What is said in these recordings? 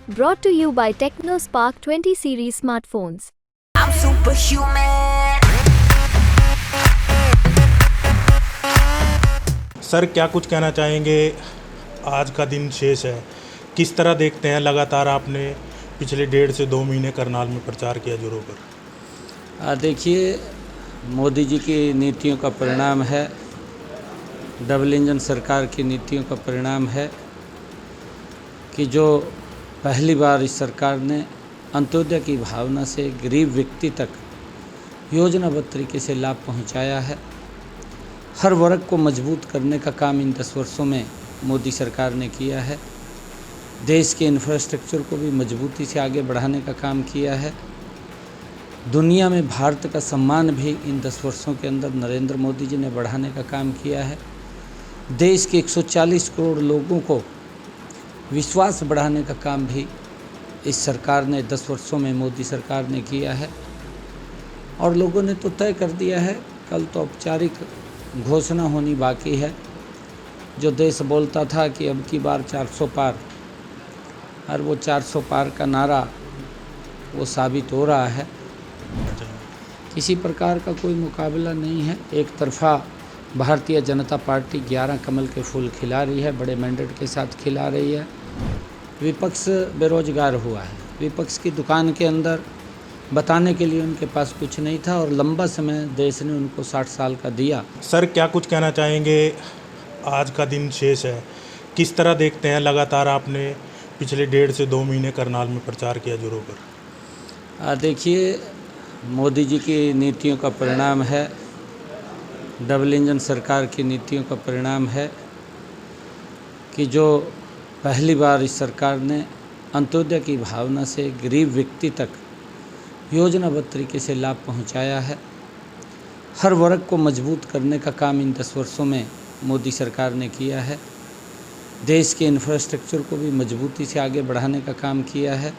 Brought to you by TechnoSpark 20 series smartphones. I'm superhuman. Sir क्या कुछ कहना चाहेंगे? आज का दिन शेष है, किस तरह देखते हैं? लगातार आपने पिछले 1.5 से 2 महीने करनाल में प्रचार किया जोरों पर। देखिए, मोदी जी की नीतियों का परिणाम है, डबल इंजन सरकार की नीतियों का परिणाम है कि जो पहली बार इस सरकार ने अंत्योदय की भावना से गरीब व्यक्ति तक योजनाबद्ध तरीके से लाभ पहुंचाया है। हर वर्ग को मजबूत करने का काम इन 10 वर्षों में मोदी सरकार ने किया है। देश के इंफ्रास्ट्रक्चर को भी मजबूती से आगे बढ़ाने का काम किया है। दुनिया में भारत का सम्मान भी इन 10 वर्षों के अंदर नरेंद्र मोदी जी ने बढ़ाने का काम किया है। देश के 140 करोड़ लोगों को विश्वास बढ़ाने का काम भी इस सरकार ने 10 वर्षों में मोदी सरकार ने किया है। और लोगों ने तो तय कर दिया है, कल तो औपचारिक घोषणा होनी बाकी है। जो देश बोलता था कि अब की बार 400 पार, और वो 400 पार का नारा वो साबित हो रहा है। किसी प्रकार का कोई मुकाबला नहीं है। एक तरफा भारतीय जनता पार्टी 11 कमल के फूल खिला रही है, बड़े मैंडेट के साथ खिला रही है। विपक्ष बेरोजगार हुआ है। विपक्ष की दुकान के अंदर बताने के लिए उनके पास कुछ नहीं था और लंबा समय देश ने उनको 60 साल का दिया। सर क्या कुछ कहना चाहेंगे? आज का दिन शेष है, किस तरह देखते हैं? लगातार आपने पिछले 1.5 से 2 महीने करनाल में प्रचार किया जोरों पर। देखिए, मोदी जी की नीतियों का परिणाम है, डबल इंजन सरकार की नीतियों का परिणाम है कि जो पहली बार इस सरकार ने अंत्योदय की भावना से गरीब व्यक्ति तक योजनाबद्ध तरीके से लाभ पहुंचाया है। हर वर्ग को मजबूत करने का काम इन 10 वर्षों में मोदी सरकार ने किया है। देश के इंफ्रास्ट्रक्चर को भी मजबूती से आगे बढ़ाने का काम किया है।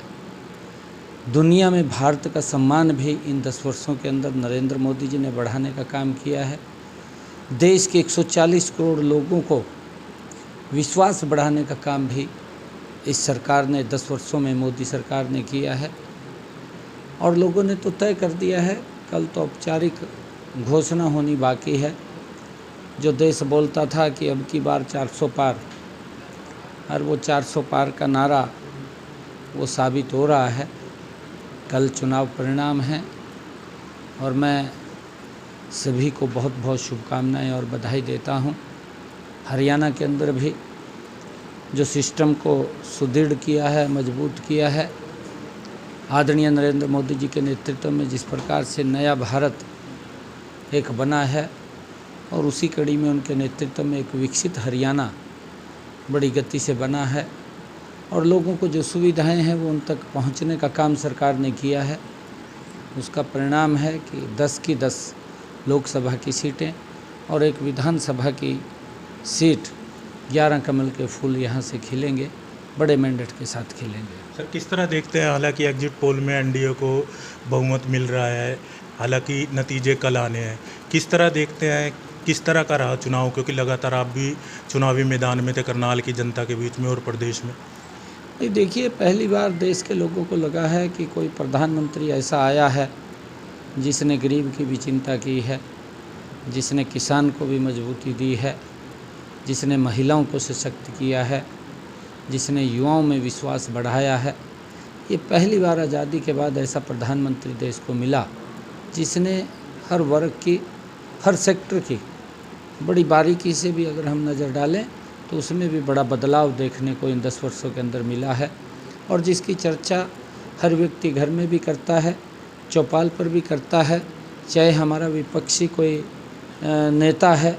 दुनिया में भारत का सम्मान भी इन 10 वर्षों के अंदर नरेंद्र मोदी जी ने बढ़ाने का काम किया है। देश के 140 करोड़ लोगों को विश्वास बढ़ाने का काम भी इस सरकार ने 10 वर्षों में मोदी सरकार ने किया है। और लोगों ने तो तय कर दिया है, कल तो औपचारिक घोषणा होनी बाकी है। जो देश बोलता था कि अब की बार 400 पार, और वो 400 पार का नारा वो साबित हो रहा है। कल चुनाव परिणाम है और मैं सभी को बहुत बहुत शुभकामनाएं और बधाई देता हूं। हरियाणा के अंदर भी जो सिस्टम को सुदृढ़ किया है, मजबूत किया है, आदरणीय नरेंद्र मोदी जी के नेतृत्व में जिस प्रकार से नया भारत एक बना है, और उसी कड़ी में उनके नेतृत्व में एक विकसित हरियाणा बड़ी गति से बना है। और लोगों को जो सुविधाएं हैं वो उन तक पहुंचने का काम सरकार ने किया है। उसका परिणाम है कि 10 की 10 लोकसभा की सीटें और एक विधानसभा की सीट 11 कमल के फूल यहाँ से खिलेंगे, बड़े मैंडेट के साथ खिलेंगे। सर किस तरह देखते हैं? हालांकि एग्जिट पोल में एनडीए को बहुमत मिल रहा है, हालांकि नतीजे कल आने हैं, किस तरह देखते हैं? किस तरह का रहा चुनाव? क्योंकि लगातार आप भी चुनावी मैदान में थे करनाल की जनता के बीच में और प्रदेश में। नहीं, देखिए, पहली बार देश के लोगों को लगा है कि कोई प्रधानमंत्री ऐसा आया है जिसने गरीब की भी चिंता की है, जिसने किसान को भी मजबूती दी है, जिसने महिलाओं को सशक्त किया है, जिसने युवाओं में विश्वास बढ़ाया है। ये पहली बार आज़ादी के बाद ऐसा प्रधानमंत्री देश को मिला जिसने हर वर्ग की, हर सेक्टर की बड़ी बारीकी से भी अगर हम नज़र डालें तो उसमें भी बड़ा बदलाव देखने को इन 10 वर्षों के अंदर मिला है। और जिसकी चर्चा हर व्यक्ति घर में भी करता है, चौपाल पर भी करता है। चाहे हमारा विपक्षी कोई नेता है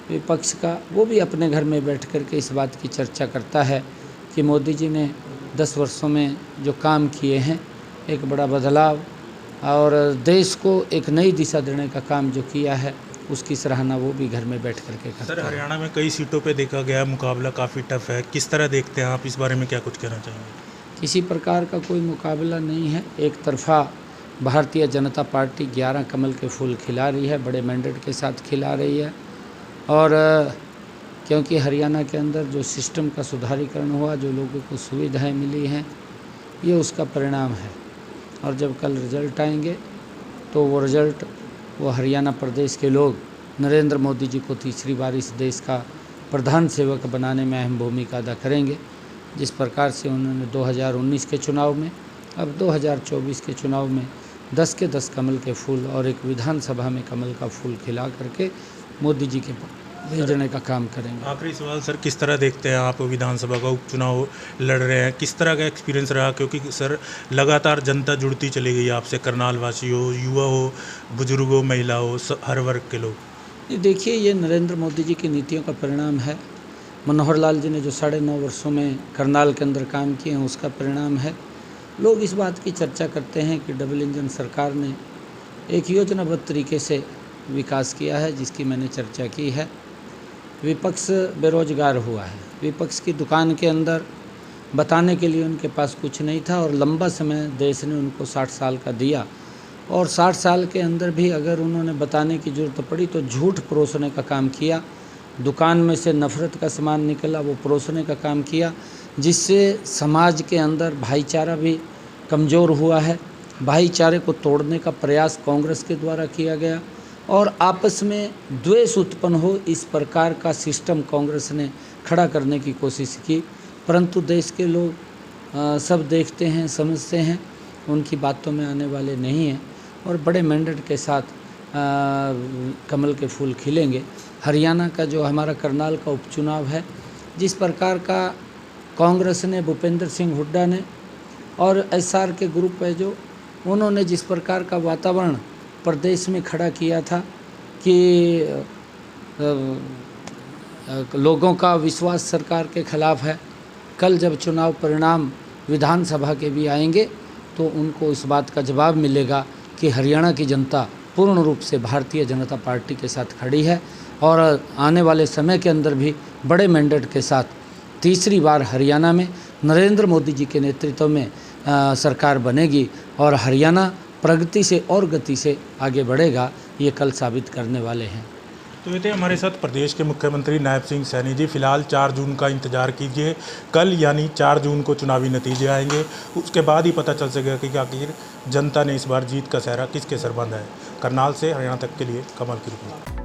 विपक्ष का, वो भी अपने घर में बैठ कर के इस बात की चर्चा करता है कि मोदी जी ने 10 वर्षों में जो काम किए हैं, एक बड़ा बदलाव और देश को एक नई दिशा देने का काम जो किया है, उसकी सराहना वो भी घर में बैठ कर के करता है। सर हरियाणा में कई सीटों पे देखा गया मुकाबला काफ़ी टफ है, किस तरह देखते हैं आप? इस बारे में क्या कुछ कहना चाहेंगे? किसी प्रकार का कोई मुकाबला नहीं है। एक तरफा भारतीय जनता पार्टी 11 कमल के फूल खिला रही है, बड़े मैंडेट के साथ खिला रही है। और क्योंकि हरियाणा के अंदर जो सिस्टम का सुधारीकरण हुआ, जो लोगों को सुविधाएं मिली हैं, ये उसका परिणाम है। और जब कल रिजल्ट आएंगे तो वो रिजल्ट वो हरियाणा प्रदेश के लोग नरेंद्र मोदी जी को तीसरी बार इस देश का प्रधान सेवक बनाने में अहम भूमिका अदा करेंगे। जिस प्रकार से उन्होंने 2019 के चुनाव में, अब 2024 के चुनाव में 10 के 10 कमल के फूल और एक विधानसभा में कमल का फूल खिला करके मोदी जी के भेजने का काम करेंगे। आखिरी सवाल सर, किस तरह देखते हैं आप विधानसभा का उपचुनाव लड़ रहे हैं, किस तरह का एक्सपीरियंस रहा? क्योंकि सर लगातार जनता जुड़ती चली गई आपसे, करनाल वासी हो, युवा हो, बुजुर्ग हो, महिला हो, हर वर्ग के लोग। ये देखिए, ये नरेंद्र मोदी जी की नीतियों का परिणाम है। मनोहर लाल जी ने जो 9.5 वर्षों में करनाल के अंदर काम किए हैं उसका परिणाम है। लोग इस बात की चर्चा करते हैं कि डबल इंजन सरकार ने एक योजनाबद्ध तरीके से विकास किया है, जिसकी मैंने चर्चा की है। विपक्ष बेरोजगार हुआ है, विपक्ष की दुकान के अंदर बताने के लिए उनके पास कुछ नहीं था और लंबा समय देश ने उनको 60 साल का दिया और 60 साल के अंदर भी अगर उन्होंने बताने की ज़रूरत पड़ी तो झूठ परोसने का काम किया। दुकान में से नफ़रत का सामान निकला, वो परोसने का काम किया, जिससे समाज के अंदर भाईचारा भी कमज़ोर हुआ है। भाईचारे को तोड़ने का प्रयास कांग्रेस के द्वारा किया गया और आपस में द्वेष उत्पन्न हो, इस प्रकार का सिस्टम कांग्रेस ने खड़ा करने की कोशिश की। परंतु देश के लोग सब देखते हैं, समझते हैं, उनकी बातों में आने वाले नहीं हैं और बड़े मैंडेट के साथ कमल के फूल खिलेंगे। हरियाणा का जो हमारा करनाल का उपचुनाव है, जिस प्रकार का कांग्रेस ने, भूपेंद्र सिंह हुड्डा ने और एसआर के ग्रुप है जो, उन्होंने जिस प्रकार का वातावरण प्रदेश में खड़ा किया था कि लोगों का विश्वास सरकार के खिलाफ है। कल जब चुनाव परिणाम विधानसभा के भी आएंगे तो उनको इस बात का जवाब मिलेगा कि हरियाणा की जनता पूर्ण रूप से भारतीय जनता पार्टी के साथ खड़ी है और आने वाले समय के अंदर भी बड़े मैंडेट के साथ तीसरी बार हरियाणा में नरेंद्र मोदी जी के नेतृत्व में सरकार बनेगी और हरियाणा प्रगति से और गति से आगे बढ़ेगा, ये कल साबित करने वाले हैं। तो ये थे हमारे साथ प्रदेश के मुख्यमंत्री नायब सिंह सैनी जी। फिलहाल 4 जून का इंतजार कीजिए, कल यानी 4 जून को चुनावी नतीजे आएंगे, उसके बाद ही पता चल सकेगा कि आखिर जनता ने इस बार जीत का सेहरा किसके सर बांधा है। करनाल से हरियाणा तक के लिए कमल की रिपोर्ट।